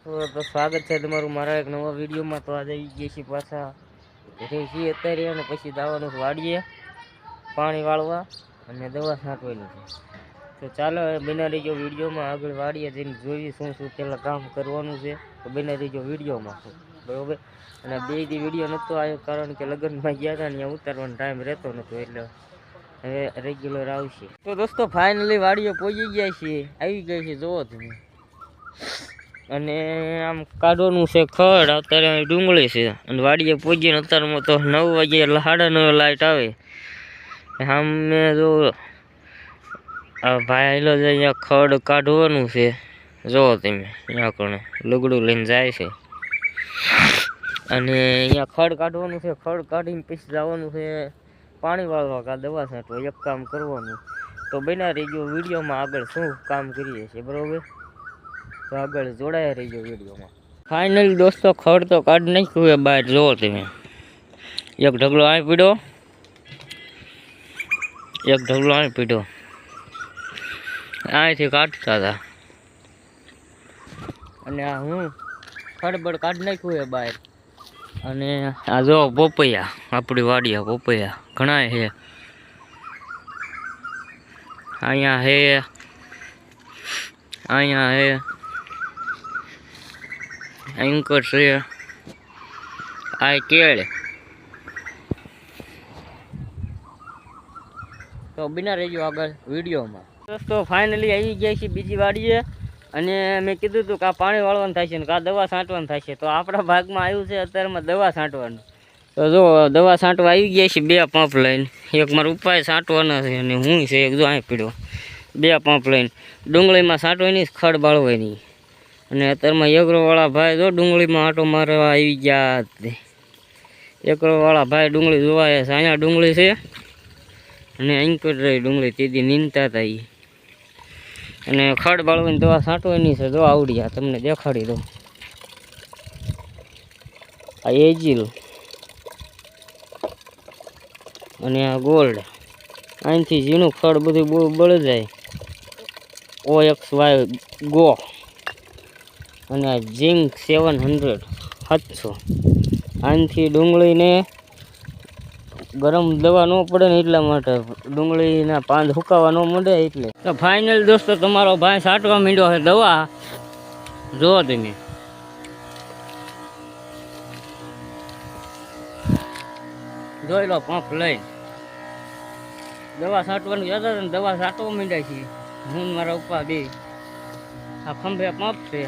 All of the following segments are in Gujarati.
તો સ્વાગત છે તમારું મારા એક નવા વિડીયોમાં. તો આજે આવી ગયા છીએ પાછા ઘરે છીએ અત્યારે, અને પછી દાવાનું વાડીએ પાણી વાળવા અને દવા છાંટવાની છે. તો ચાલો બના રહીજો વિડીયોમાં, આગળ વાડીએ જઈને જોઈએ શું શું પહેલાં કામ કરવાનું છે. તો બના રહીજો વિડીયોમાં બરાબર. અને બે દી વિડીયો નહોતો આવ્યો કારણ કે લગ્નમાં ગયા હતા ને ત્યાં ઉતારવાનો ટાઈમ રહેતો નહોતો, એટલે હવે રેગ્યુલર આવશે. તો દોસ્તો ફાઇનલી વાડીએ પહોંચી ગયા છીએ, આવી ગઈ છે જોવો તમે. અને આમ કાઢવાનું છે ખડ, અત્યારે ડુંગળી છે. અને વાડીએ પહોંચીને અત્યારમાં તો 9 વાગે એટલે 9:30 લાઇટ આવે. આમ મેં જો આ ભાઈ હેલો જ અહીંયા ખડ કાઢવાનું છે, જોવો તમે. અહીંયા કોણે લુગડું લઈને જાય છે અને અહીંયા ખડ કાઢવાનું છે. ખડ કાઢીને પછી જવાનું છે પાણી વાળવા કા દવા છાંટવા, એક કામ કરવાનું. તો બના રહીજો વિડીયોમાં, આગળ શું કામ કરીએ છીએ બરાબર. તો આગળ જોડાયા રહીજો વિડીયોમાં. ફાઇનલી દોસ્તો ખડ તો કાઢી નાખ્યું છે બહાર, જોવો તમે. એક ઢગલો અહીં પીડ્યો, એક ઢગલો અહીં પીડ્યો. અહીંથી કાઢતા હતા અને આ હું ખડબડ કાઢી નાખ્યું છે બહાર. અને આ જો પોપૈયા, આપણી વાડિયા પોપૈયા ઘણા છે. અહીંયા છે, અહીંયા છે, એન્કર છે, આ કેળ. તો બિના રહેજો આગળ વિડીયોમાં. દોસ્તો ફાઇનલી આવી ગયા છે બીજી વાડીએ, અને મેં કીધું હતું કે આ પાણી વાળવાનું થાય છે ને કાં દવા છાંટવાનું થાય છે. તો આપણા ભાગમાં આવ્યું છે અત્યારમાં દવા છાંટવાનું. તો જો દવા છાંટવા આવી ગયા છે, 2 પંપ લઈને. એક મારા ઉપાય છાંટવાના છે અને હું છે એક જો અહીં પીડ્યો, 2 પંપ લઈને. ડુંગળીમાં છાંટવાની, ખડ બાળવાની. અને અત્યારમાં એગ્રોવાળા ભાઈ જો ડુંગળીમાં આંટો મારવા આવી ગયા. એગ્રોવાળા ભાઈ ડુંગળી જોવાય છે. અહીંયા ડુંગળી છે અને અહીં રહી ડુંગળી તેથી નીંદતા હતા એ. અને ખડ બાળવાની દવા છાંટવાની છે, જો આવડી. આ તમને દેખાડી દઉં, આ એજિલ અને આ ગોલ્ડ. અહીંથી ઝીણું ખડ બધું બહુ બળી જાય. OXY ગો અને આ ઝિંક 700 700. આનાથી ડુંગળીને ગરમ દવા ન પડે ને એટલા માટે, ડુંગળીના પાંદ સુકાવા ન મળે એટલે. તો ફાઇનલ દોસ્તો તમારો ભાઈ છાંટવા માંડ્યો છે દવા, જુઓ તમે. જોઈ લો, પંપ લઈ દવા છાંટવાનું જતા હતા ને દવા છાંટવા માંડ્યા છીએ હું મારા ઉપા બે. આ ખંભે પંપ છે,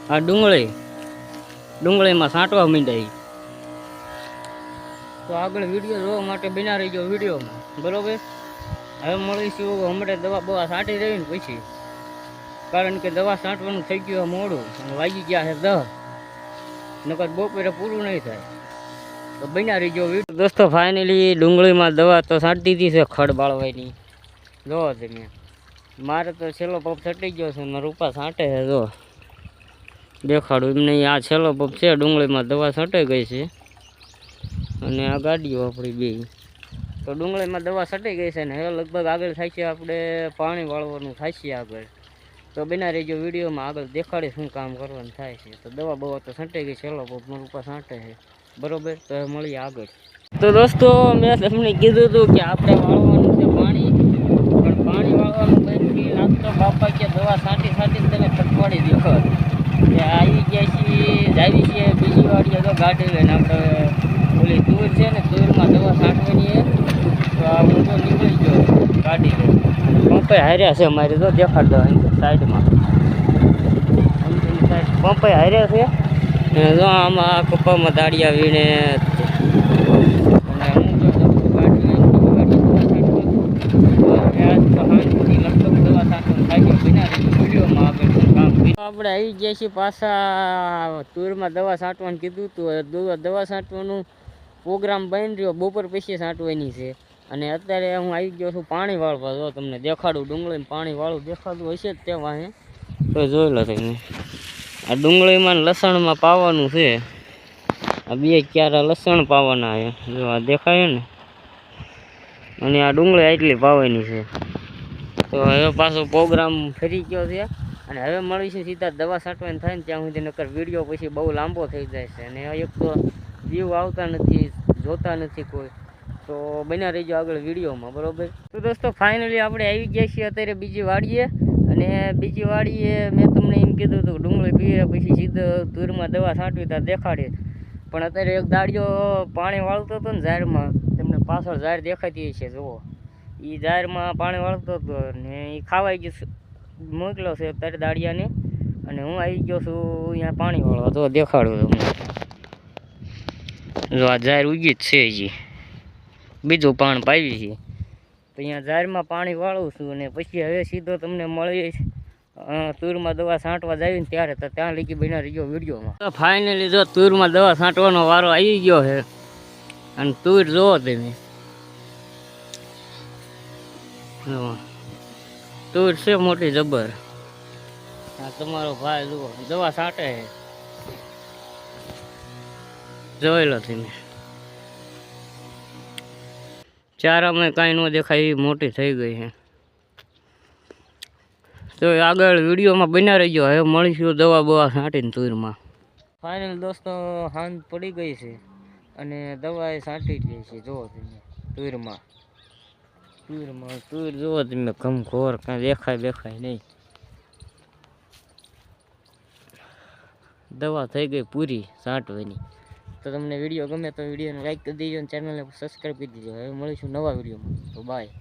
આ ડુંગળીમાં છાંટવા માંડ્યા. તો આગળ વિડીયો જોવા માટે બના રહીજો વિડીયોમાં બરોબર. હવે મળીશું હમણાં દવા બવા છાંટી રહી ને પછી, કારણ કે દવા છાંટવાનું થઈ ગયું મોડું અને વાગી ગયા છે 10, નકર બપોરે પૂરું નહીં થાય. તો બના રહીજો વિડીયો. દોસ્તો ફાઇનલી ડુંગળીમાં દવા તો છાંટી દીધી છે ખડ બાળવાની, જોવો તમે. મારે તો છેલ્લો પંપ છટી ગયો છે, મારા રૂપા છાંટે છે, જો દેખાડું એમને. આ છેલ્લો પંપ છે, ડુંગળીમાં દવા છટાઈ ગઈ છે. અને આ ગાડીઓ આપણી બે. તો ડુંગળીમાં દવા છટાઈ ગઈ છે ને હવે લગભગ આગળ થાય છે આપણે પાણી વાળવાનું થાય છે આગળ. તો બના રહેજો વિડીયોમાં, આગળ દેખાડી શું કામ કરવાનું થાય છે. તો દવા બવા તો છટાઈ ગઈ, છેલ્લો પંપ મારા ઉપર છાંટે છે બરોબર. તો હવે મળીએ આગળ. તો દોસ્તો મેં તમને કીધું હતું કે આપણે વાળવાનું છે પાણી, પણ પાણી વાળવાનું પછી લાગતો બાપા કે દવા છાંટી તમે પટવાડી દો. આવી ગયા છીએ, જાવી છીએ બીજી વાડીએ. તો ગાડી લઈને આપણે ઓલી તુર છે ને, તુરમાં દવા છાંટવાની છે. તો આ હું તો નીકળી ગયો ગાડી લઈને. પંપે હાર્યા છે મારે, તો દેખાડ દો સાઈડમાં. પંપે હાર્યા છે ને, જો આમાં કપામાં દાળિયા વીણે. અને હું તો ગાડી લઈને દવા છાંટવાનું થાય છે. વિડીયોમાં આગળ કામ આપણે આવી ગયા છીએ પાછા તુરમાં દવા છાંટવાનું કીધું હતું. દવા છાંટવાનું પ્રોગ્રામ બની રહ્યો, બપોર પછી છાંટવાની છે. અને અત્યારે હું આવી ગયો છું પાણી વાળવા. જો તમને દેખાડું, ડુંગળીમાં પાણી વાળું દેખાડું હશે જ તે વાહે. તો જોઈ લો તમે, આ ડુંગળીમાં લસણમાં પાવાનું છે. આ 2 ક્યારા લસણ પાવાના છે, જો આ દેખાય ને. અને આ ડુંગળી આટલી પાવાની છે. તો હવે પાછો પ્રોગ્રામ ફરી ગયો છે અને હવે મળીશું સીધા દવા છાંટવાની થાય ને ત્યાં સુધી, નકર વિડીયો પછી બહુ લાંબો થઈ જાય છે. અને એક તો વ્યૂ આવતા નથી, જોતા નથી કોઈ, તો બન્યા રહીજો આગળ વિડીયોમાં, બરોબર. તો દોસ્તો ફાઇનલી આપણે આવી ગયા છીએ અત્યારે બીજી વાડીએ. અને બીજી વાડીએ મેં તમને એમ કીધું હતું ડુંગળી પીર્યા પછી સીધો તુરમાં દવા છાંટવી ત્યાં દેખાડી. પણ અત્યારે એક દાડિયો પાણી વાળતો હતો ને ઝાડમાં, તમને પાછળ ઝાડ દેખાતી છે જુઓ, એ ઝાડમાં પાણી વાળતો હતો ને એ ખાવાઈ ગયું, મોકલો છે અત્યારે દાડિયાને. અને હું આવી ગયો છું અહીંયા પાણી વાળવા, તો દેખાડું તમને. જો આ ઝાડ ઉગી જ છે, હજી બીજું પાણી પાવી છે. તો અહીંયા ઝાડમાં પાણી વાળું છું અને પછી હવે સીધો તમને મળી તુરમાં દવા છાંટવા જાય ને ત્યારે, તો ત્યાં લગી બન્યા રહીજો વિડીયોમાં. તો ફાઇનલી જો તુરમાં દવા છાંટવાનો વારો આવી ગયો છે. અને તુર જોવો તમે, તુર છે મોટી જબર. આ તમારો ભાઈ જુઓ દવા છાંટે છે, જોઈ લો તમે. ચારામાં કાંઈ ન દેખાય એવી મોટી થઈ ગઈ છે. તો આગળ વિડીયોમાં બન્યા રહીજો. હવે મળીશું દવા બવા છાંટીને તુરમાં. ફાઇનલ દોસ્તો હાંજ પડી ગઈ છે અને દવા એ છાંટી ગઈ છે. જુઓ તમે તુરમાં, તુર જુઓ તમે ઘમખોર, કાંઈ દેખાય નહીં. દવા થઈ ગઈ પૂરી છાંટવાની. તો તમને વિડીયો ગમે તો વિડીયોને લાઈક કરી દેજો અને ચેનલને સબસ્ક્રાઈબ કરી દેજો. હવે મળીશું નવા વિડીયોમાં. તો બાય.